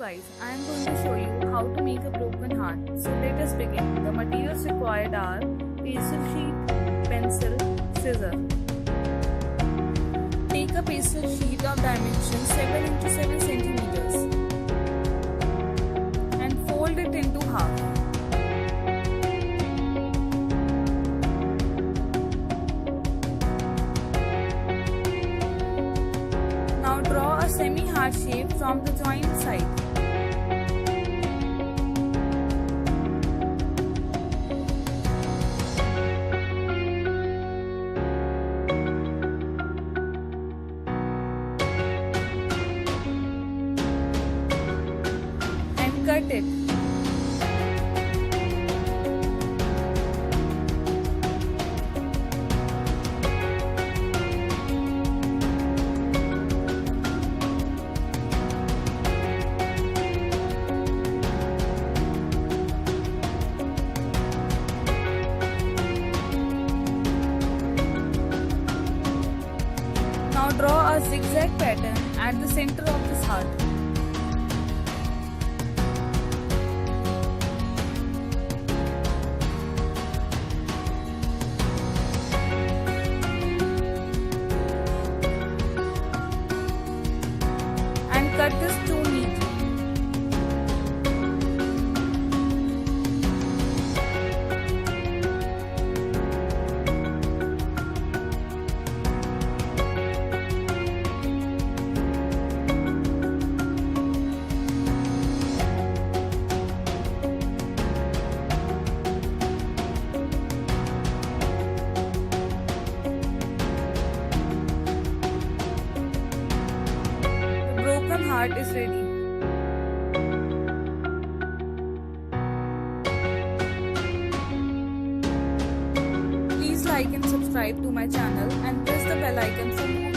guys, I am going to show you how to make a broken heart. So let us begin. The materials required are pastel sheet, pencil, scissor. Take a pastel sheet of dimension 7 into 7 centimeters and fold it into half. Now draw a semi-heart shape from the joint side. And cut it. Now draw a zigzag pattern at the center of this heart. And cut this too neatly. Broken heart is ready. Please like and subscribe to my channel and press the bell icon for more